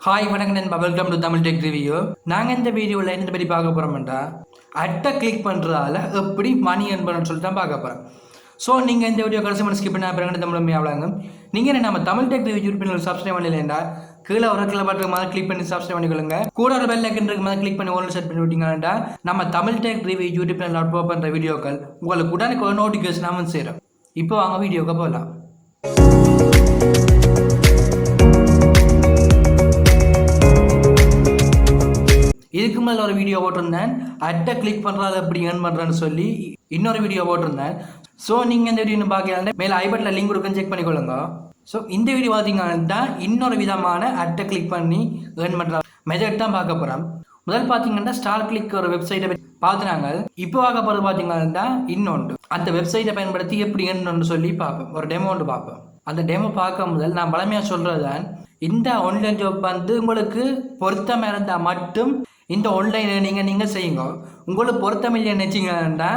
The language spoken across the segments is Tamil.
ஹாய் வணக்கம் நண்பா, welcome to Tamil tech review. நாங்கள் இந்த வீடியோவில் என்ன பற்றி பார்க்க போகிறோம்டா, அட்டை கிளிக் பண்ணுறதால எப்படி மணி earn பண்ணணும்னு சொல்லிட்டு தான் பார்க்க போகிறோம். ஸோ நீங்கள் இந்த வீடியோ கடைசி மணி ஸ்கிப் பண்ண பிறகு தமிழ் ஆகலாங்க. நீங்கள் என்ன நம்ம Tamil tech review YouTube subscribe பண்ணலைன்னா கீழே ஒரு கிளை பட்டன் மாதிரி கிளிக் பண்ணி சப்ஸ்கிரைப் பண்ணிக்கொள்ளுங்க. கூட ஒரு பெல் ஐக்கன் இருக்கு மாதிரி கிளிக் பண்ணி ஓல் செட் பண்ணி விட்டீங்கன்னா நம்ம Tamil tech review YouTube channel upload பண்ணுற வீடியோக்கள் உங்களுக்கு உடனே நோட்டிஃபிகேஷன் வந்து சேரும். இப்போ வாங்க வீடியோக்கு போகலாம். இதுக்கு மேலே ஒரு வீடியோ போட்டிருந்தேன், அட்டை கிளிக் பண்ணுறது எப்படி ஏர்ன் பண்ணுறேன்னு சொல்லி இன்னொரு வீடியோ போட்டிருந்தேன். ஸோ நீங்கள் இந்த வீடியோ பார்க்கலாம், மேலே ஐபட்டில் லிங்க் கொடுக்குன்னு செக் பண்ணிக்கொள்ளுங்க. ஸோ இந்த வீடியோ பார்த்தீங்கன்னா இன்னொரு விதமான அட்டை கிளிக் பண்ணி ஏர்ன் பண்ணுற மெத்தட் தான் பார்க்க போகிறோம். முதல் பார்த்தீங்கன்னா ஸ்டார் கிளிக் ஒரு வெப்சைட்டை பார்த்துனாங்க. இப்போ பார்க்க போகிறது பார்த்தீங்கன்னா இன்னொன்று அந்த வெப்சைட்டை பயன்படுத்தி எப்படி ஏர்ன் சொல்லி பார்ப்போம். ஒரு டெமோ ஒன்று பார்ப்போம். அந்த டெமோ பார்க்க முதல் நான் பழமையாக சொல்கிறது தான், இந்த ஆன்லைன் ஜாப் வந்து உங்களுக்கு பொருத்தமாக இருந்தால் மட்டும் இந்த ஆன்லைன் நீங்கள் செய்யுங்க. உங்களுக்கு பொருத்தமில்லை நினச்சிங்கன்னா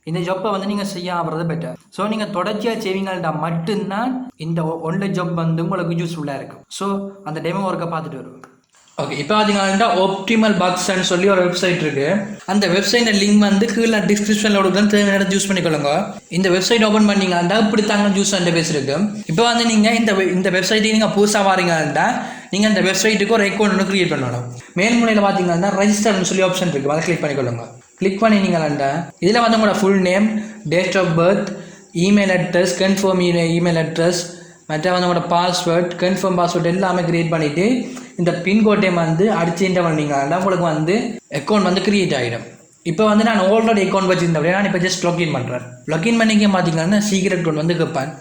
இந்த ஜாப்பை வந்து நீங்கள் செய்ய ஆகிறது பெட்டர். ஸோ நீங்கள் தொடர்ச்சியாக செய்வீங்கள்டா மட்டும்தான் இந்த ஆன்லைன் ஜாப் வந்து உங்களுக்கு யூஸ்ஃபுல்லாக இருக்கும். ஸோ அந்த டெமோ ஒர்க்கை பார்த்துட்டு வருவோம். ஓகே, இப்போ பார்த்தீங்கன்னா ஆப்டிமல் பாக்ஸ்ன்னு சொல்லி ஒரு வெப்சைட் இருக்கு. அந்த வெப்சைட் லிங்க் வந்து கீழே டிஸ்கிரிப்ஷனில் கொடுக்குறேன், தேவையான யூஸ் பண்ணிக்கொள்ளுங்க. இந்த வெப்சைட் ஓப்பன் பண்ணீங்கன்னா இப்படி தாங்க ஜூஸ் அந்த பேஸ் இருக்கு. இப்போ வந்து நீங்கள் இந்த வெப்சைட்டுக்கு நீங்கள் புதுசாக வாரீங்கன்னா நீங்கள் அந்த வெப்சைட்டுக்கு ஒரு அக்கௌண்ட் ஒன்று கிரியேட் பண்ணணும். மேல்முனையில் பார்த்தீங்கன்னா ரெஜிஸ்டர்னு சொல்லி ஆப்ஷன் இருக்குது, அதை கிளிக் பண்ணிக்கொள்ளுங்க. கிளிக் பண்ணினீங்களாண்டா இதில் வந்து உங்களோட full name, date of birth, email address, confirm email address, மற்ற வந்து உங்களோட பாஸ்வேர்ட், கன்ஃபார்ம் பாஸ்வேர்ட் எல்லாமே கிரியேட் பண்ணிவிட்டு இந்த பின்கோட்டையும் வந்து அடிச்சுட்டு பண்ணீங்கன்னா உங்களுக்கு வந்து அக்கௌண்ட் வந்து கிரியேட் ஆகிடும். இப்போ வந்து நான் ஆல்ரெடி அக்கௌண்ட் வச்சுருந்தேன், நான் இப்போ ஜஸ்ட் லாக்இன் பண்ணுறேன். லாக்இன் பண்ணிக்க பார்த்தீங்கன்னா சீக்கிரம் அக்கௌண்ட் வந்து கேட்பேன்.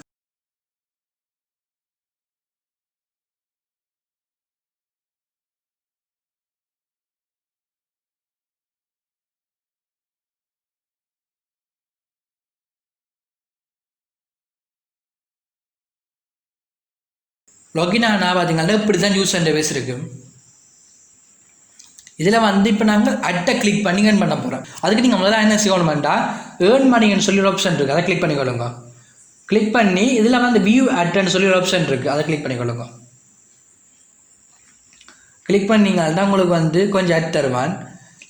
லாகின் ஆனால் பார்த்தீங்கன்னா இப்படி தான் யூஸ் இன்டர்ஃபேஸ் இருக்குது. இதில் வந்து இப்போ நாங்கள் அட்டை கிளிக் பண்ணி ஏர்ன் பண்ண போகிறோம். அதுக்கு நீங்கள் முதல்ல என்ன செய்யணும்டா, ஏர்ன் மணின்னு சொல்லி ஒரு ஆப்ஷன் இருக்குது, அதை கிளிக் பண்ணிக்கொள்ளுங்க. கிளிக் பண்ணி இதில் வந்து வியூ அட்ன்னு சொல்லி ஒரு ஆப்ஷன் இருக்குது, அதை கிளிக் பண்ணிக்கொள்ளுங்க. கிளிக் பண்ணிங்கன்னா உங்களுக்கு வந்து கொஞ்சம் அட் தருவான்.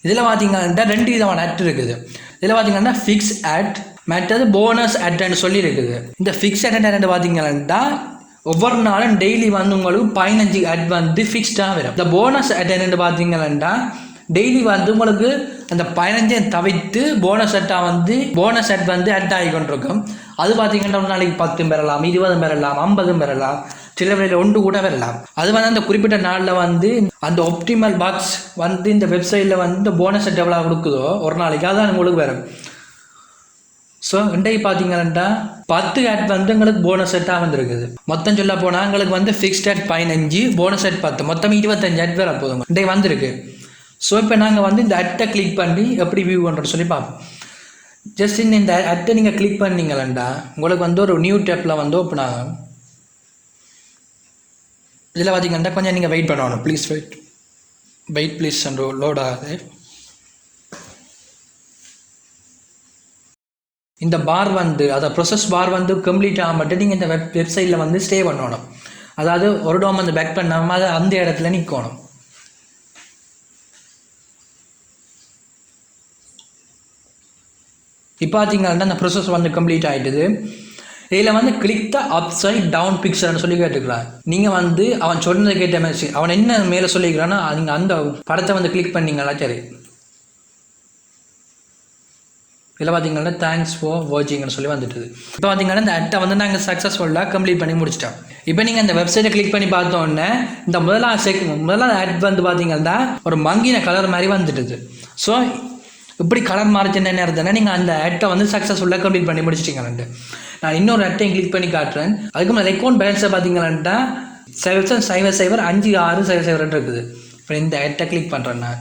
இதில் பார்த்தீங்கன்னா ரெண்டு விதமான அட் இருக்குது. இதில் பார்த்தீங்கன்னா ஃபிக்ஸ் அட், மற்றது போனஸ் அட்ன்னு சொல்லி இருக்குது. இந்த ஃபிக்ஸ் அட் என்ன பார்த்தீங்கன்னா ஒவ்வொரு நாளும் டெய்லி வந்து உங்களுக்கு 15 அட் வந்து ஃபிக்ஸ்டாக வரும். இந்த போனஸ் அட் என்னென்னு பார்த்தீங்கன்னா டெய்லி வந்து உங்களுக்கு அந்த 15 தவிர்த்து போனஸ் அட் வந்து அட் ஆகி கொண்டிருக்கும். அது பார்த்தீங்கன்னா ஒரு நாளைக்கு 10 பெறலாம், 20 பெறலாம், 50 பெறலாம், சில வேளையில் 1 கூட வரலாம். அது வந்து அந்த குறிப்பிட்ட நாளில் வந்து அந்த ஆப்டிமல் பாக்ஸ் வந்து இந்த வெப்சைட்டில் வந்து இந்த போனஸ் அட் எவ்வளோ கொடுக்குதோ ஒரு நாளைக்கு அதான் உங்களுக்கு வரும். ஸோ இன்றைக்கு பார்த்தீங்கன்னா 10 அட் வந்து எங்களுக்கு போனஸ் அட்டாக வந்துருக்குது. மொத்தம் சொல்ல போனால் எங்களுக்கு வந்து ஃபிக்ஸ்ட் அட் 15, போனஸ் அட் 10, மொத்தம் 25 அட் வேறு போதுங்க இன்றைக்கு வந்திருக்கு. ஸோ இப்போ நாங்கள் வந்து இந்த அட்டை கிளிக் பண்ணி எப்படி வியூ பண்ணுறோன்னு சொல்லி பார்ப்போம். ஜஸ்ட் இந்த அட்டை நீங்கள் கிளிக் பண்ணீங்களா உங்களுக்கு வந்து ஒரு நியூ டேப்பில் வந்து ஓப்பன் ஆகும். இதில் பார்த்தீங்கன்னா கொஞ்சம் நீங்கள் வெயிட் பண்ணணும், ப்ளீஸ் வெயிட் ப்ளீஸ் லோட் ஆகுது. இந்த பார் வந்து ப்ரொசஸ் பார் வந்து கம்ப்ளீட் ஆக மட்டும் நீங்கள் இந்த வெப்சைட்டில் வந்து ஸ்டே பண்ணணும். அதாவது ஒரு டோம் வந்து பேக் பண்ணாமல் அதை அந்த இடத்துல நிற்கணும். இப்போ பார்த்தீங்கன்னா அந்த ப்ரொசஸ் வந்து கம்ப்ளீட் ஆகிடுது. இதில் வந்து click the upside down பிக்சர்னு சொல்லி கேட்டுக்கிறான். நீங்கள் வந்து அவன் சொன்னதை கேட்ட மாதிரி அவன் என்ன மேலே சொல்லிக்கிறான்னா நீங்கள் அந்த படத்தை வந்து கிளிக் பண்ணீங்களா சரி. இதில் பார்த்தீங்கன்னா தேங்க்ஸ் ஃபார் வாட்சிங்னு சொல்லி வந்துட்டுது. இப்போ பார்த்தீங்கன்னா இந்த அட்டை வந்து நாங்கள் சக்ஸஸ்ஃபுல்லாக கம்ப்ளீட் பண்ணி முடிச்சிட்டோம். இப்போ நீங்கள் இந்த வெப்சைட்டை கிளிக் பண்ணி பார்த்தோன்னே இந்த முதலாவது ஆட் வந்து பார்த்தீங்கன்னா ஒரு மங்கின கலர் மாதிரி வந்துட்டுது. ஸோ இப்படி கலர் மாறிச்சுன்னு என்ன இருந்ததுன்னா நீங்கள் அந்த அட்டை வந்து சக்ஸஸ்ஃபுல்லாக கம்ப்ளீட் பண்ணி முடிச்சிட்டிங்கன்ட்டு. நான் இன்னொரு அட்டையும் கிளிக் பண்ணி காட்டுறேன். அதுக்கு மேலே அக்கௌண்ட் பேலன்ஸை பார்த்தீங்கன்னா 7,056,000 இருக்குது. இப்போ இந்த அட்டை கிளிக் பண்ணுறேன் நான்.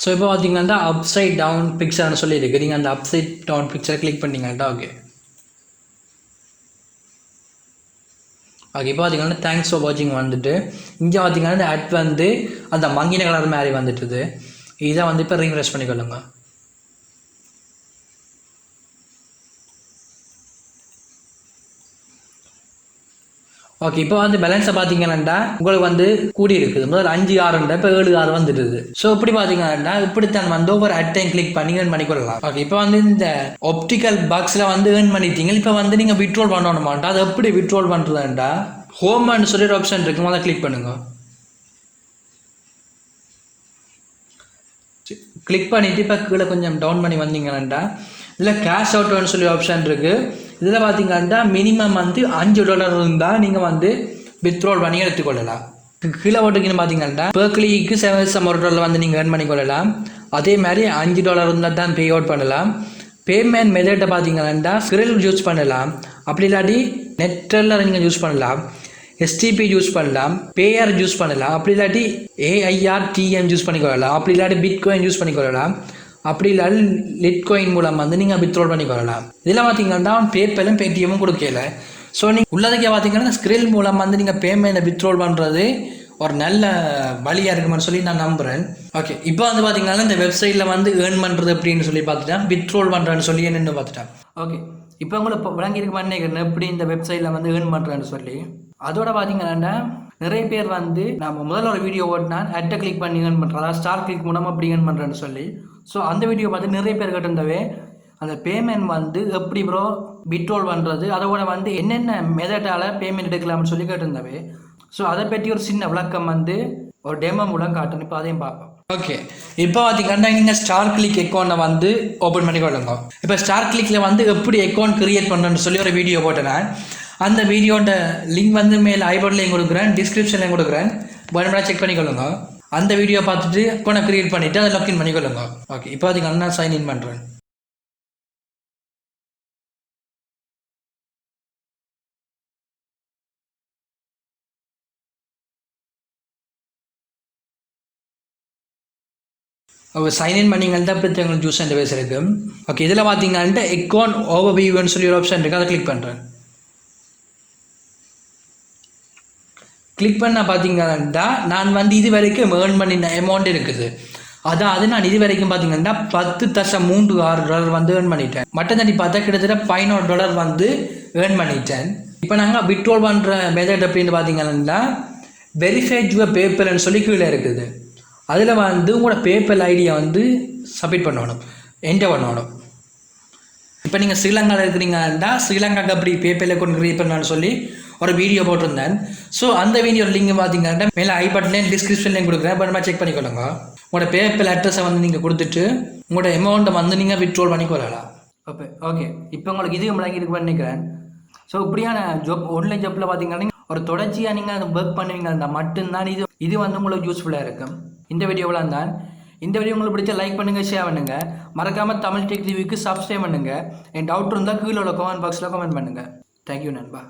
ஸோ இப்போ பார்த்தீங்கன்னா அப்சைட் டவுன் பிக்சர்னு சொல்லியிருக்கு. நீங்கள் அந்த அப்சைட் டவுன் பிக்சரை கிளிக் பண்ணிங்கன்னா ஓகே ஓகே. இப்போ பார்த்தீங்கன்னா தேங்க்ஸ் ஃபார் வாட்சிங் வந்துட்டு இங்கே பார்த்தீங்கன்னா இந்த ஆட் வந்து அந்த மங்கின கலர் மாதிரி வந்துட்டுது. இதை வந்து இப்போ ரீஃப்ரெஷ் பண்ணிக்கொள்ளுங்க. ஓகே இப்போ வந்து பேலன்ஸை பார்த்தீங்கன்னா உங்களுக்கு வந்து கூடி இருக்குது. முதல்ல 5 6 இப்போ 7 6 வந்துடுது. ஸோ இப்படி பார்த்தீங்கன்னா இப்படித்தான் வந்து ஒவ்வொரு அட்டையும் கிளிக் பண்ணி ஏர்ன் பண்ணிக்கொள்ளலாம். ஓகே இப்போ வந்து இந்த ஆப்டிக்கல் பாக்ஸில் வந்து ஏர்ன் பண்ணிட்டீங்க. இப்போ வந்து நீங்கள் விட்ரோல் பண்ணணுமாட்டா அது எப்படி விட்ரோல் பண்ணுறதுண்டா ஹோம்னு சொல்லி ஒரு ஆப்ஷன் இருக்கு. அதை கிளிக் பண்ணுங்க. கிளிக் பண்ணிவிட்டு இப்போ கீழே கொஞ்சம் டவுன் பண்ணி வந்தீங்கன்னா இதில் கேஷ் அவுட்னு சொல்லி ஆப்ஷன் இருக்குது. இதில் பார்த்தீங்கன்னா மினிமம் வந்து $5 இருந்தால் நீங்கள் வந்து வித்ட்ரோல் பண்ணி எடுத்துக்கொள்ளலாம். கீழே ஓட்டுக்குன்னு பார்த்தீங்கன்னா பெர்க்லிக்கு $7 வந்து நீங்கள் ஏர்ன் பண்ணிக்கொள்ளலாம். அதே மாதிரி $5 இருந்தால் தான் பே அவுட் பண்ணலாம். பேமெண்ட் மெத்தட்டை பார்த்தீங்கன்னா ஸ்கிரில் யூஸ் பண்ணலாம். அப்படி இல்லாட்டி நெட்டில் நீங்கள் யூஸ் பண்ணலாம். STP யூஸ் பண்ணலாம். பேஆர் யூஸ் பண்ணலாம். அப்படி இல்லாட்டி AIRTM யூஸ் பண்ணிக்கொள்ளலாம். அப்படி இல்லாட்டி பிட்காயின் யூஸ் பண்ணிக்கொள்ளலாம். அப்படி இல்லாட்டி லிட்காயின் மூலம் வந்து நீங்கள் வித்ட்ரோல் பண்ணிக்கொள்ளலாம். இதில் பார்த்தீங்கன்னா பேப்பலும் பேடிஎம்மும் கொடுக்கல. ஸோ நீங்கள் உள்ளதுக்கே பார்த்தீங்கன்னா ஸ்கிரில் மூலம் வந்து நீங்கள் பேமெண்ட்டை வித்ட்ரோல் பண்ணுறது ஒரு நல்ல வழியாக இருக்குமான்னு சொல்லி நான் நம்புகிறேன். ஓகே இப்போ வந்து பார்த்தீங்கன்னா இந்த வெப்சைட்டில் வந்து ஏர்ன் பண்ணுறது அப்படின்னு சொல்லி பார்த்துட்டேன். வித்ட்ரோல் பண்ணுறேன்னு சொல்லி என்னென்னு பார்த்துட்டேன். ஓகே இப்போ உங்களுக்கு விளங்கியிருக்குமான்னு நினைக்கிறேன் எப்படி இந்த வெப்சைட்டில் வந்து ஏர்ன் பண்ணுறேன்னு சொல்லி. அதோட பார்த்தீங்கன்னா நிறைய பேர் வந்து நம்ம முதல்ல ஒரு வீடியோ ஓட்டினா அட்டை கிளிக் பண்ணி ஏர்ன் பண்ணுறோம். அதாவது ஸ்டார் கிளிக் மூலமாக அப்படி ஏர்ன் பண்ணுறேன்னு சொல்லி. ஸோ அந்த வீடியோ பார்த்து நிறைய பேர் கேட்டிருந்தவே அந்த பேமெண்ட் வந்து எப்படி ப்ரோ வித்ட்ரோல் பண்ணுறது அதோட வந்து என்னென்ன மெத்தடால் பேமெண்ட் எடுக்கலாம்னு சொல்லி கேட்டிருந்தவே. ஸோ அதை பற்றி ஒரு சின்ன விளக்கம் வந்து ஒரு டெமோ மூலம் காட்டணும். இப்போ அதையும் பார்ப்போம். ஓகே இப்போ பார்த்தீங்கன்னா நீங்கள் ஸ்டார் கிளிக் அக்கௌண்ட்டை வந்து ஓப்பன் பண்ணி கொள்ளுங்க. இப்போ ஸ்டார் கிளிக்கில் வந்து எப்படி அக்கௌண்ட் கிரியேட் பண்ணுறேன்னு சொல்லி ஒரு வீடியோ போட்டேன். அந்த வீடியோட லிங்க் வந்து மேலே ஐபோர்ட்லேயும் கொடுக்குறேன், டிஸ்கிரிப்ஷன்லையும் கொடுக்குறேன். வேணும்னா செக் பண்ணிக்கொள்ளுங்க. அந்த வீடியோ பார்த்துட்டு அக்கௌண்ட்டை கிரியேட் பண்ணிவிட்டு அதை லாக்இன் பண்ணிக்கொள்ளுங்க. ஓகே இப்போ பார்த்தீங்கன்னா நான் சைன் இன் பண்ணுறேன். ஓகே சைன்இன் பண்ணிங்கன்னா பற்றி உங்களுக்கு ஜூஸ் அண்ட் பேஸ் இருக்குது. ஓகே இதில் பார்த்தீங்கன்னா அக்கௌண்ட் ஓவர்வியூன்னு சொல்லி ஒரு ஆப்ஷன் இருக்குது. அதை கிளிக் பண்ணுறேன். கிளிக் பண்ண பார்த்தீங்கன்னா நான் வந்து இது வரைக்கும் ஏர்ன் பண்ணின அமௌண்ட் இருக்குது. அதாவது நான் இது வரைக்கும் பார்த்தீங்கன்னா $10.36 வந்து ஏர்ன் பண்ணிட்டேன். மற்றதாண்டி பார்த்தா கிட்டத்தட்ட $11 வந்து ஏர்ன் பண்ணிட்டேன். இப்போ நாங்கள் வித்ட்ரோல் பண்ணுற மெத்தட் அப்படின்னு பார்த்தீங்கன்னா வெரிஃபைட் யுவர் பேப்பர்னு சொல்லி கீழே இருக்குது. அதில் வந்து உங்களோட பேப்பர் ஐடியை வந்து சப்மிட் பண்ணணும், என்டர் பண்ணணும். இப்போ நீங்கள் ஸ்ரீலங்காவில் இருக்கிறீங்கன்னா ஸ்ரீலங்காவுக்கு அப்படி பேப்பரில் அக்கௌண்ட் கிரியேட் பண்ணலான்னு சொல்லி ஒரு வீடியோ போட்டிருந்தேன். ஸோ அந்த வீடியோ லிங்க் பார்த்தீங்கன்னா மேலே ஐபட்லேயும் டிஸ்கிரிப்ஷன்லேயும் கொடுக்குறேன். பட் செக் பண்ணிக்கொள்ளுங்க. உங்களோட பேப்பர் அட்ரஸை வந்து நீங்கள் கொடுத்துட்டு உங்களோட அமௌண்ட்டை வந்து நீங்கள் வித்ட்ரோல் பண்ணிக்கொள்ளலாம். ஓகே இப்போ உங்களுக்கு இது விளங்கி இருக்கு நினைக்கிறேன். ஸோ இப்படியான ஜாப் ஆன்லைன் ஜாப்பில் பார்த்தீங்கன்னா ஒரு தொடர்ச்சியாக நீங்கள் அதை ஒர்க் பண்ணுவீங்கன்னா மட்டும்தான் இது வந்து உங்களுக்கு யூஸ்ஃபுல்லாக இருக்கும். இந்த வீடியோவில் தான் இந்த வீடியோ உங்களுக்கு பிடிச்ச லைக் பண்ணுங்கள், ஷேர் பண்ணுங்கள். மறக்காமல் தமிழ் டெக் ரிவ்யூக்கு சப்ஸ்கிரைப் பண்ணுங்கள். என் டவுட் இருந்தால் கீழே உள்ள கமெண்ட் பாக்ஸில் கமெண்ட் பண்ணுங்கள். தேங்க்யூ நண்பா.